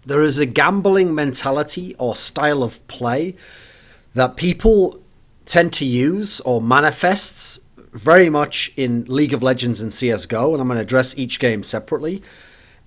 There is a gambling mentality or style of play that people tend to use or manifests very much in League of Legends and CSGO, and I'm going to address each game separately.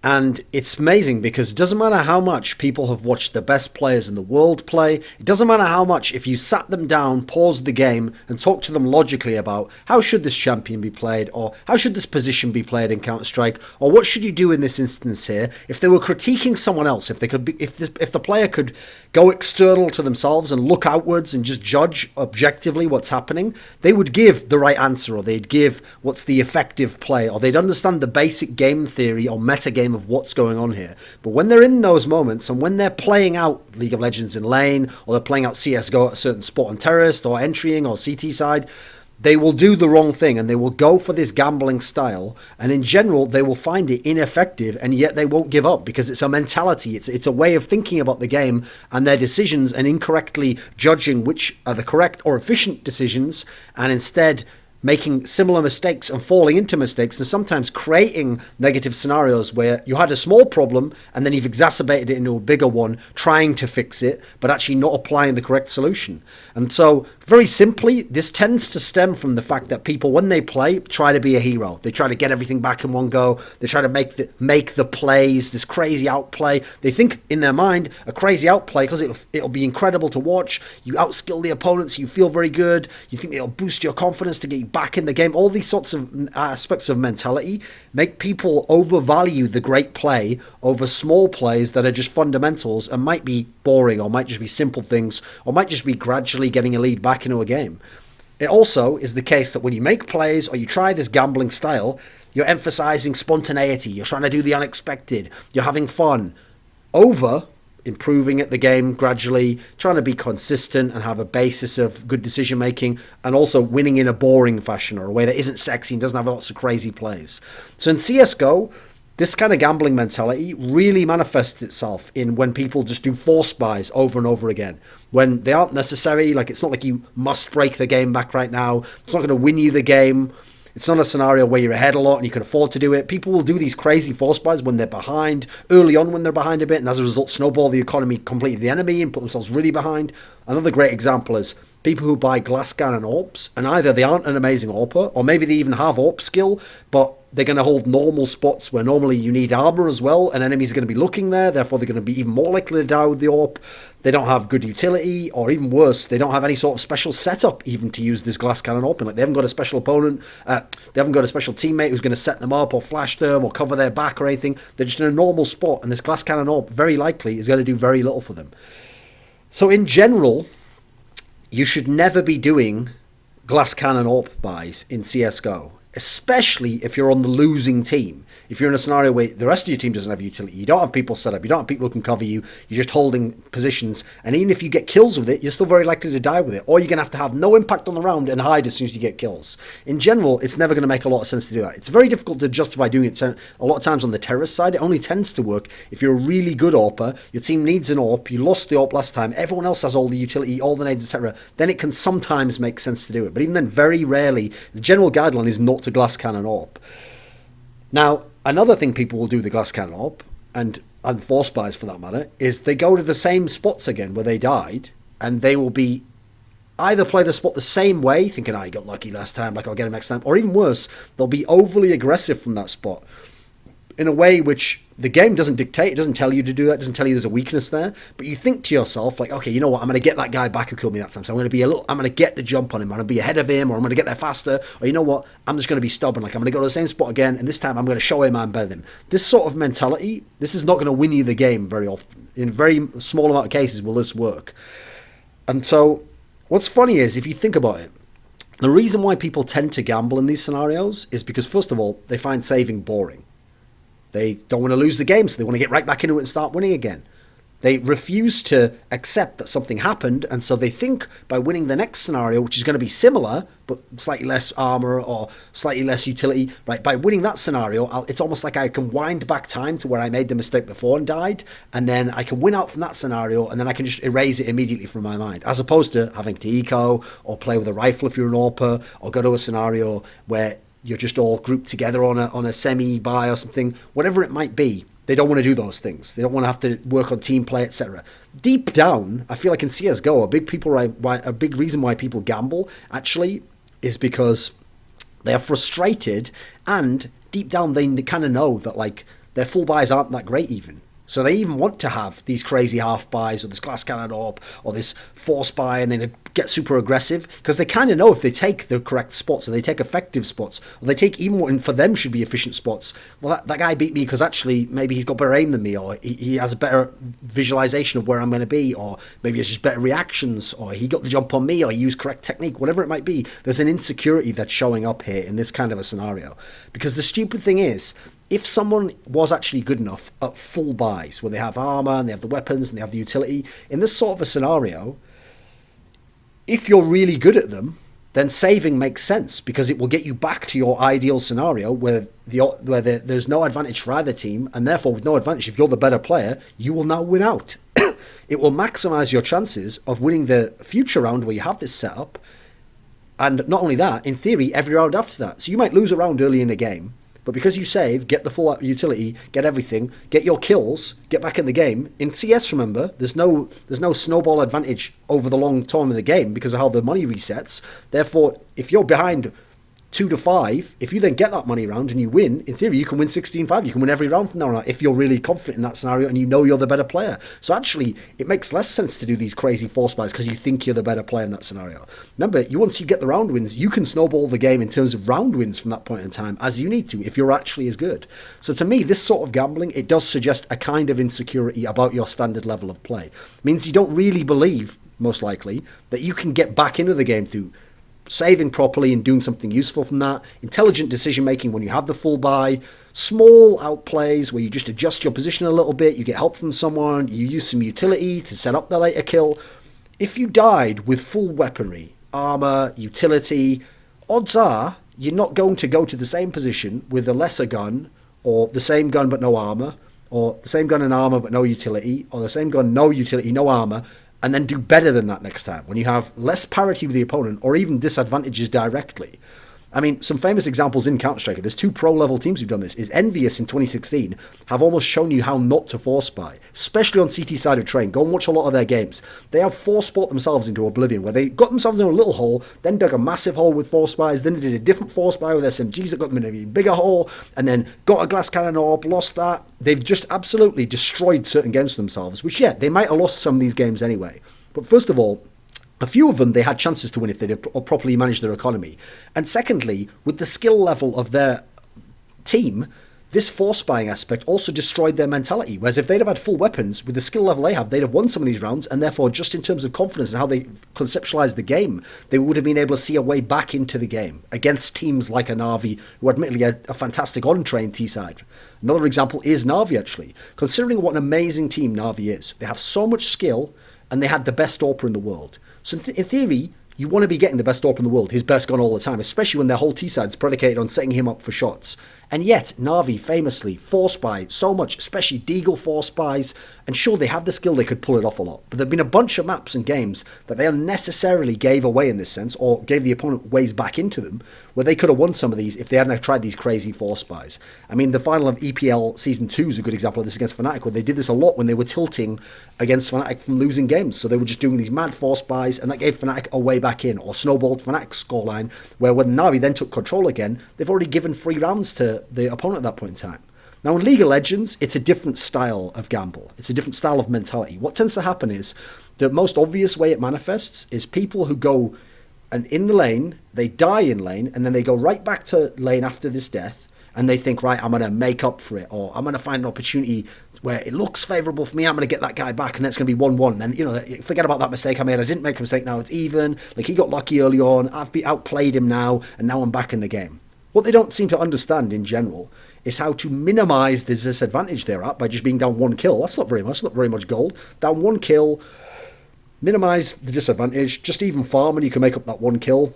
And it's amazing because it doesn't matter how much people have watched the best players in the world play. It doesn't matter how much, if you sat them down, paused the game, and talked to them logically about how should this champion be played, or how should this position be played in Counter-Strike, or what should you do in this instance here. If they were critiquing someone else, if the player could go external to themselves and look outwards and just judge objectively what's happening, they would give the right answer, or they'd give what's the effective play, or they'd understand the basic game theory or meta game of what's going on here. But when they're in those moments and when they're playing out League of Legends in lane, or they're playing out CSGO at a certain spot on terrorist or entrying or CT side, they will do the wrong thing and they will go for this gambling style, and in general they will find it ineffective, and yet they won't give up because it's a mentality, it's a way of thinking about the game and their decisions, and incorrectly judging which are the correct or efficient decisions, and instead making similar mistakes and falling into mistakes, and sometimes creating negative scenarios where you had a small problem and then you've exacerbated it into a bigger one, trying to fix it, but actually not applying the correct solution. And so, very simply, this tends to stem from the fact that people, when they play, try to be a hero. They try to get everything back in one go. They try to make the plays, this crazy outplay. They think in their mind, a crazy outplay, because it'll be incredible to watch. You outskill the opponents, you feel very good. You think it'll boost your confidence to get you back in the game. All these sorts of aspects of mentality make people overvalue the great play over small plays that are just fundamentals and might be boring, or might just be simple things, or might just be gradually getting a lead back into a game. It also is the case that when you make plays or you try this gambling style, you're emphasizing spontaneity, you're trying to do the unexpected, you're having fun, over improving at the game gradually, trying to be consistent and have a basis of good decision making, and also winning in a boring fashion or a way that isn't sexy and doesn't have lots of crazy plays. So in CSGO, this kind of gambling mentality really manifests itself in when people just do force buys over and over again, when they aren't necessary. Like, it's not like you must break the game back right now. It's not going to win you the game. It's not a scenario where you're ahead a lot and you can afford to do it. People will do these crazy force buys when they're behind, early on when they're behind a bit, and as a result snowball the economy completely to the enemy and put themselves really behind. Another great example is people who buy glass cannon AWPs, and either they aren't an amazing AWPer, or maybe they even have AWP skill, but they're going to hold normal spots where normally you need armor as well, and enemies are going to be looking there, therefore they're going to be even more likely to die with the AWP. They don't have good utility, or even worse, they don't have any sort of special setup even to use this glass cannon AWP. Like, they haven't got a special opponent, they haven't got a special teammate who's going to set them up or flash them or cover their back or anything. They're just in a normal spot, and this glass cannon AWP very likely is going to do very little for them. So in general, you should never be doing glass cannon AWP buys in CSGO, especially if you're on the losing team. If you're in a scenario where the rest of your team doesn't have utility, you don't have people set up, you don't have people who can cover you, you're just holding positions, and even if you get kills with it, you're still very likely to die with it, or you're going to have no impact on the round and hide as soon as you get kills. In general, it's never going to make a lot of sense to do that. It's very difficult to justify doing it a lot of times on the terrorist side. It only tends to work if you're a really good AWPer, your team needs an AWP, you lost the AWP last time, everyone else has all the utility, all the nades, etc. Then it can sometimes make sense to do it. But even then, very rarely, the general guideline is not to glass cannon AWP. Now, another thing people will do the glass cannon AWP, and force buys for that matter, is they go to the same spots again where they died, and they will be either play the spot the same way, thinking, I got lucky last time, like I'll get him next time, or even worse, they'll be overly aggressive from that spot in a way which the game doesn't dictate. It doesn't tell you to do that. It doesn't tell you there's a weakness there. But you think to yourself, like, okay, you know what? I'm going to get that guy back who killed me that time. So I'm going to get the jump on him. I'm going to be ahead of him, or I'm going to get there faster. Or you know what? I'm just going to be stubborn. Like, I'm going to go to the same spot again, and this time I'm going to show him I'm better than him. This sort of mentality, this is not going to win you the game very often. In very small amount of cases will this work. And so what's funny is, if you think about it, the reason why people tend to gamble in these scenarios is because, first of all, they find saving boring. They don't want to lose the game, so they want to get right back into it and start winning again. They refuse to accept that something happened, and so they think by winning the next scenario, which is going to be similar, but slightly less armor or slightly less utility, right? By winning that scenario, it's almost like I can wind back time to where I made the mistake before and died, and then I can win out from that scenario, and then I can just erase it immediately from my mind, as opposed to having to eco, or play with a rifle if you're an AWPer, or go to a scenario where you're just all grouped together on a semi-buy or something, whatever it might be. They don't want to do those things. They don't want to have to work on team play, etc. Deep down, I feel like in CSGO, a big reason why people gamble actually is because they are frustrated, and deep down they kind of know that like their full buys aren't that great even. So they even want to have these crazy half buys or this glass cannon AWP or this force buy and then get super aggressive because they kind of know if they take the correct spots or they take effective spots or they take even what for them should be efficient spots. Well, that guy beat me because actually maybe he's got better aim than me, or he has a better visualization of where I'm going to be, or maybe it's just better reactions, or he got the jump on me, or he used correct technique, whatever it might be. There's an insecurity that's showing up here in this kind of a scenario. Because the stupid thing is, if someone was actually good enough at full buys, where they have armor and they have the weapons and they have the utility, in this sort of a scenario, if you're really good at them, then saving makes sense because it will get you back to your ideal scenario where there's no advantage for either team, and therefore with no advantage, if you're the better player, you will now win out. It will maximize your chances of winning the future round where you have this setup, and not only that, in theory, every round after that. So you might lose a round early in a game, but because you save, get the full utility, get everything, get your kills, get back in the game. In CS, remember, there's no snowball advantage over the long term of the game because of how the money resets. Therefore, if you're behind 2-5, if you then get that money round and you win, in theory, you can win 16-5. You can win every round from now on if you're really confident in that scenario and you know you're the better player. So actually, it makes less sense to do these crazy force buys because you think you're the better player in that scenario. Remember, once you get the round wins, you can snowball the game in terms of round wins from that point in time as you need to if you're actually as good. So to me, this sort of gambling, it does suggest a kind of insecurity about your standard level of play. It means you don't really believe, most likely, that you can get back into the game through saving properly and doing something useful from that, intelligent decision making when you have the full buy, small outplays where you just adjust your position a little bit, you get help from someone, you use some utility to set up the later kill. If you died with full weaponry, armor, utility, odds are you're not going to go to the same position with a lesser gun, or the same gun but no armor, or the same gun and armor but no utility, or the same gun, no utility, no armor, and then do better than that next time when you have less parity with the opponent or even disadvantages directly. I mean, some famous examples in Counter-Strike, there's 2 pro-level teams who've done this, is Envious in 2016 have almost shown you how not to force buy, especially on CT side of Train. Go and watch a lot of their games. They have force bought themselves into oblivion, where they got themselves in a little hole, then dug a massive hole with force buys, then they did a different force buy with SMGs that got them in a even bigger hole, and then got a glass cannon AWP, lost that. They've just absolutely destroyed certain games for themselves, which, yeah, they might have lost some of these games anyway. But first of all, a few of them, they had chances to win if they did properly manage their economy. And secondly, with the skill level of their team, this force buying aspect also destroyed their mentality. Whereas if they'd have had full weapons, with the skill level they have, they'd have won some of these rounds, and therefore just in terms of confidence and how they conceptualize the game, they would have been able to see a way back into the game against teams like a Na'Vi, who admittedly are a fantastic on-train T-side. Another example is Na'Vi, actually. Considering what an amazing team Na'Vi is, they have so much skill, and they had the best AWPer in the world. So in theory, you want to be getting the best AWPer in the world, his best gun all the time, especially when their whole T-side's predicated on setting him up for shots. And yet, Na'Vi famously force buy so much, especially Deagle force buys, and sure, they have the skill, they could pull it off a lot. But there have been a bunch of maps and games that they unnecessarily gave away in this sense, or gave the opponent ways back into them, where they could have won some of these if they hadn't tried these crazy force buys. I mean, the final of EPL Season 2 is a good example of this against Fnatic, where they did this a lot when they were tilting against Fnatic from losing games. So they were just doing these mad force buys, and that gave Fnatic a way back in, or snowballed Fnatic's scoreline, where when Na'Vi then took control again, they've already given 3 rounds to the opponent at that point in time. Now in League of Legends, it's a different style of gamble. It's a different style of mentality. What tends to happen is, the most obvious way it manifests is people who go and in the lane, they die in lane, and then they go right back to lane after this death, and they think, right, I'm going to make up for it, or I'm going to find an opportunity where it looks favourable for me, I'm going to get that guy back, and then it's going to be 1-1. And, you know, forget about that mistake I made. I didn't make a mistake, now it's even. Like, he got lucky early on, I've outplayed him now, and now I'm back in the game. What they don't seem to understand in general is how to minimise the disadvantage they're at by just being down 1 kill. That's not very much gold. Down 1 kill, minimise the disadvantage, just even farm and you can make up that 1 kill.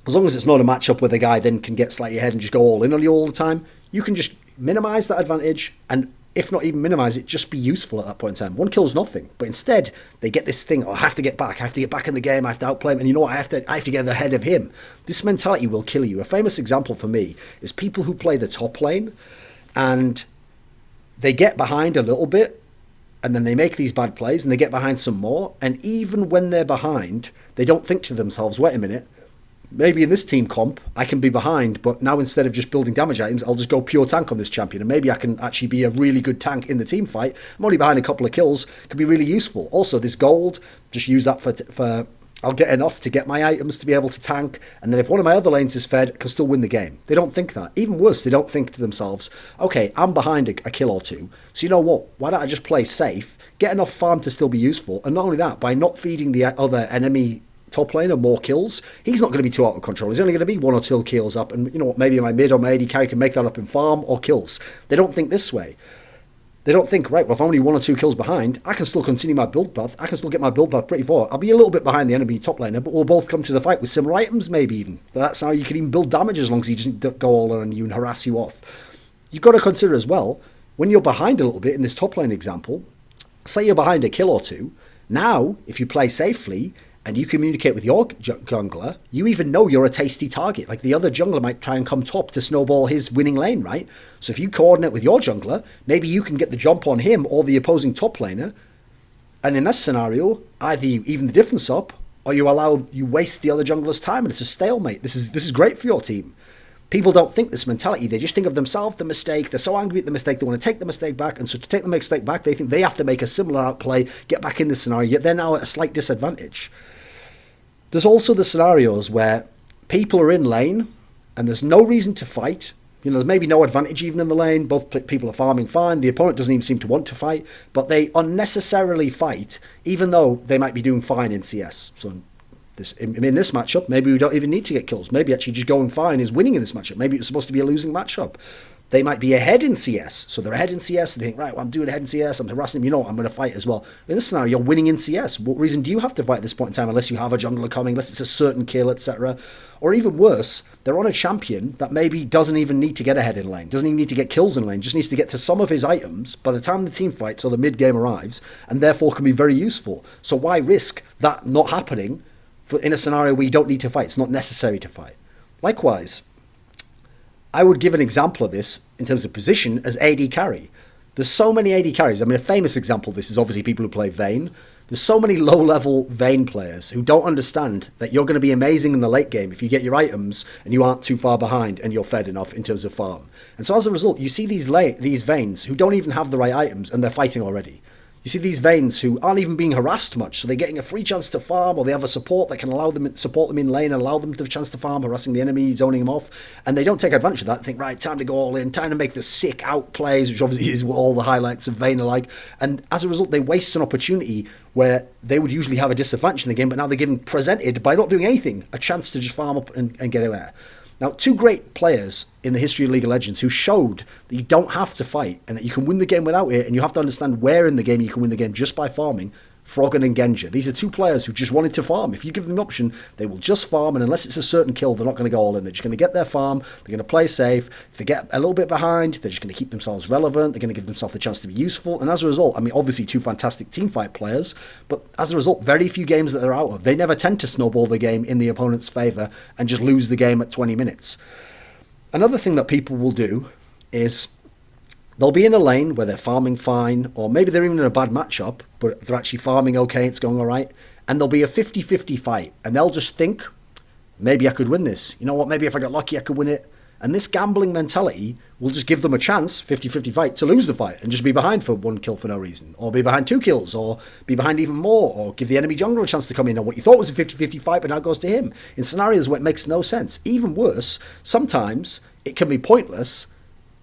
As long as it's not a matchup where the guy then can get slightly ahead and just go all in on you all the time, you can just minimise that advantage, and if not even minimise it, just be useful at that point in time. 1 kill's nothing. But instead, they get this thing, oh, I have to get back in the game, I have to outplay him, and you know what, I have to get ahead of him. This mentality will kill you. A famous example for me is people who play the top lane, and they get behind a little bit, and then they make these bad plays, and they get behind some more. And even when they're behind, they don't think to themselves, wait a minute, maybe in this team comp, I can be behind, but now instead of just building damage items, I'll just go pure tank on this champion, and maybe I can actually be a really good tank in the team fight. I'm only behind a couple of kills, could be really useful. Also, this gold, just use that for I'll get enough to get my items to be able to tank, and then if one of my other lanes is fed, I can still win the game. They don't think that. Even worse, they don't think to themselves, okay, I'm behind a kill or two, so you know what, why don't I just play safe, get enough farm to still be useful, and not only that, by not feeding the other enemy top laner more kills, he's not going to be too out of control. He's only going to be 1 or 2 kills up, and you know what, maybe my mid or my AD carry can make that up in farm or kills. They don't think this way. They don't think, right, well, if I'm only 1 or 2 kills behind, I can still continue my build path. I can still get my build path pretty far. I'll be a little bit behind the enemy top laner, but we'll both come to the fight with similar items, maybe even. That's how you can even build damage as long as he doesn't go all on you and harass you off. You've got to consider as well, when you're behind a little bit in this top lane example, say you're behind a kill or two, now, if you play safely, and you communicate with your jungler, you even know you're a tasty target. Like the other jungler might try and come top to snowball his winning lane, right? So if you coordinate with your jungler, maybe you can get the jump on him or the opposing top laner. And in this scenario, either you even the difference up, or you waste the other jungler's time, and it's a stalemate. This is great for your team. People don't think this mentality. They just think of themselves, the mistake. They're so angry at the mistake, they want to take the mistake back. And so to take the mistake back, they think they have to make a similar outplay, get back in this scenario, yet they're now at a slight disadvantage. There's also the scenarios where people are in lane and there's no reason to fight. You know, there's maybe no advantage even in the lane. Both people are farming fine. The opponent doesn't even seem to want to fight, but they unnecessarily fight, even though they might be doing fine in CS. So in this matchup, maybe we don't even need to get kills. Maybe actually just going fine is winning in this matchup. Maybe it's supposed to be a losing matchup. They might be ahead in CS. So they're ahead in CS. And they think, right, well, I'm doing ahead in CS. I'm harassing them. You know what? I'm going to fight as well. In this scenario, you're winning in CS. What reason do you have to fight at this point in time unless you have a jungler coming, unless it's a certain kill, etc.? Or even worse, they're on a champion that maybe doesn't even need to get ahead in lane, doesn't even need to get kills in lane, just needs to get to some of his items by the time the team fights or the mid game arrives, and therefore can be very useful. So why risk that not happening in a scenario where you don't need to fight? It's not necessary to fight. Likewise, I would give an example of this in terms of position as AD carry. There's so many AD carries. I mean, a famous example of this is obviously people who play Vayne. There's so many low-level Vayne players who don't understand that you're going to be amazing in the late game if you get your items and you aren't too far behind and you're fed enough in terms of farm. And so as a result, you see these Vaynes who don't even have the right items and they're fighting already. You see these Vaynes who aren't even being harassed much, so they're getting a free chance to farm, or they have a support that can support them in lane and allow them to have a chance to farm, harassing the enemy, zoning them off, and they don't take advantage of that. They think, right, time to go all in, time to make the sick outplays, which obviously is what all the highlights of Vayne are like, and as a result, they waste an opportunity where they would usually have a disadvantage in the game, but now they're given presented, by not doing anything, a chance to just farm up and get it there. Now, two great players in the history of League of Legends who showed that you don't have to fight and that you can win the game without it, and you have to understand where in the game you can win the game just by farming, Froggen and Genja. These are two players who just wanted to farm. If you give them the option, they will just farm, and unless it's a certain kill, they're not going to go all in. They're just going to get their farm, they're going to play safe. If they get a little bit behind, they're just going to keep themselves relevant, they're going to give themselves the chance to be useful, and as a result, I mean, obviously two fantastic teamfight players, but as a result, very few games that they're out of. They never tend to snowball the game in the opponent's favour and just lose the game at 20 minutes. Another thing that people will do is they'll be in a lane where they're farming fine, or maybe they're even in a bad matchup, but they're actually farming okay, it's going all right, and there'll be a 50-50 fight, and they'll just think, maybe I could win this. You know what, maybe if I got lucky, I could win it. And this gambling mentality will just give them a chance, 50-50 fight, to lose the fight and just be behind for 1 kill for no reason, or be behind 2 kills, or be behind even more, or give the enemy jungler a chance to come in on what you thought was a 50-50 fight, but now goes to him, in scenarios where it makes no sense. Even worse, sometimes it can be pointless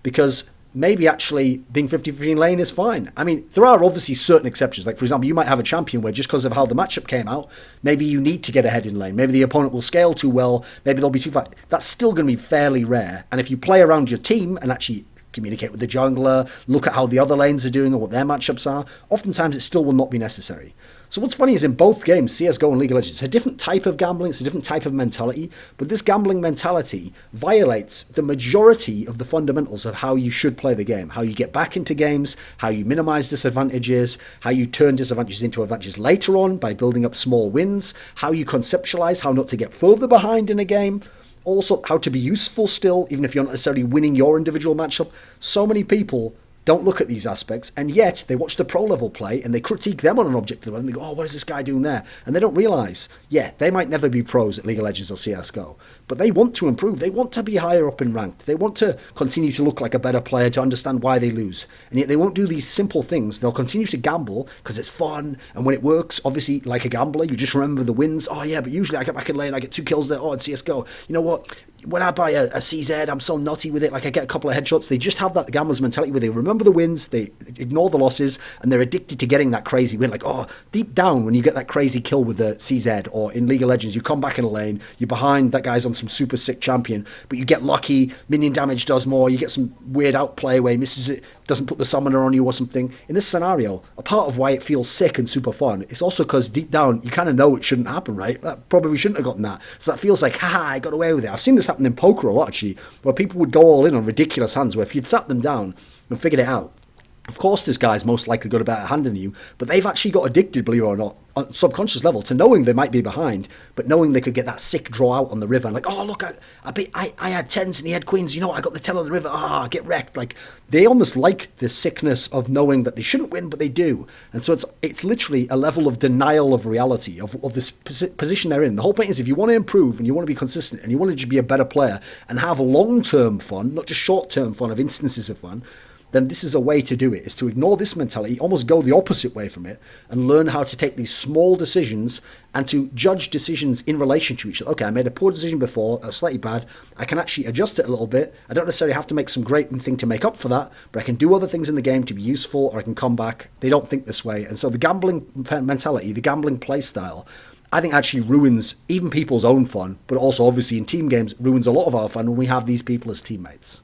because maybe actually being 50-50 in lane is fine. I mean, there are obviously certain exceptions. Like, for example, you might have a champion where just because of how the matchup came out, maybe you need to get ahead in lane. Maybe the opponent will scale too well. Maybe they'll be too fast. That's still going to be fairly rare. And if you play around your team and actually communicate with the jungler, look at how the other lanes are doing or what their matchups are, oftentimes it still will not be necessary. So what's funny is in both games, CSGO and League of Legends, it's a different type of gambling, it's a different type of mentality, but this gambling mentality violates the majority of the fundamentals of how you should play the game, how you get back into games, how you minimize disadvantages, how you turn disadvantages into advantages later on by building up small wins, how you conceptualize how not to get further behind in a game, also how to be useful still, even if you're not necessarily winning your individual matchup. So many people don't look at these aspects, and yet they watch the pro level play and they critique them on an objective level and they go, oh, what is this guy doing there? And they don't realize, yeah, they might never be pros at League of Legends or CSGO, but they want to improve. They want to be higher up in ranked. They want to continue to look like a better player, to understand why they lose. And yet they won't do these simple things. They'll continue to gamble because it's fun, and when it works, obviously, like a gambler, you just remember the wins. Oh yeah, but usually I get back in lane, I get 2 kills there. Oh, in CSGO, you know what? When I buy a CZ, I'm so nutty with it. Like, I get a couple of headshots. They just have that gambler's mentality where they remember the wins, they ignore the losses, and they're addicted to getting that crazy win. Like, oh, deep down, when you get that crazy kill with the CZ, or in League of Legends, you come back in a lane, you're behind, that guy's on some super sick champion, but you get lucky, minion damage does more, you get some weird outplay where he misses it, doesn't put the summoner on you or something. In this scenario, a part of why it feels sick and super fun, it's also because deep down, you kind of know it shouldn't happen, right? That probably shouldn't have gotten that. So that feels like, haha, I got away with it. I've seen this happen in poker a lot, actually, where people would go all in on ridiculous hands, where if you'd sat them down and figured it out, of course this guy's most likely got a better hand than you, but they've actually got addicted, believe it or not, on subconscious level, to knowing they might be behind, but knowing they could get that sick draw out on the river, and like, oh look, I had 10s and he had queens, you know what, I got the 10 on the river, get wrecked. Like, they almost like the sickness of knowing that they shouldn't win, but they do. And so it's literally a level of denial of reality, of this position they're in. The whole point is, if you want to improve and you want to be consistent and you want to just be a better player and have long-term fun, not just short-term fun of instances of fun, then this is a way to do it, is to ignore this mentality, almost go the opposite way from it, and learn how to take these small decisions and to judge decisions in relation to each other. Okay, I made a poor decision before, slightly bad. I can actually adjust it a little bit. I don't necessarily have to make some great thing to make up for that, but I can do other things in the game to be useful, or I can come back. They don't think this way. And so the gambling mentality, the gambling play style, I think actually ruins even people's own fun, but also obviously in team games ruins a lot of our fun when we have these people as teammates.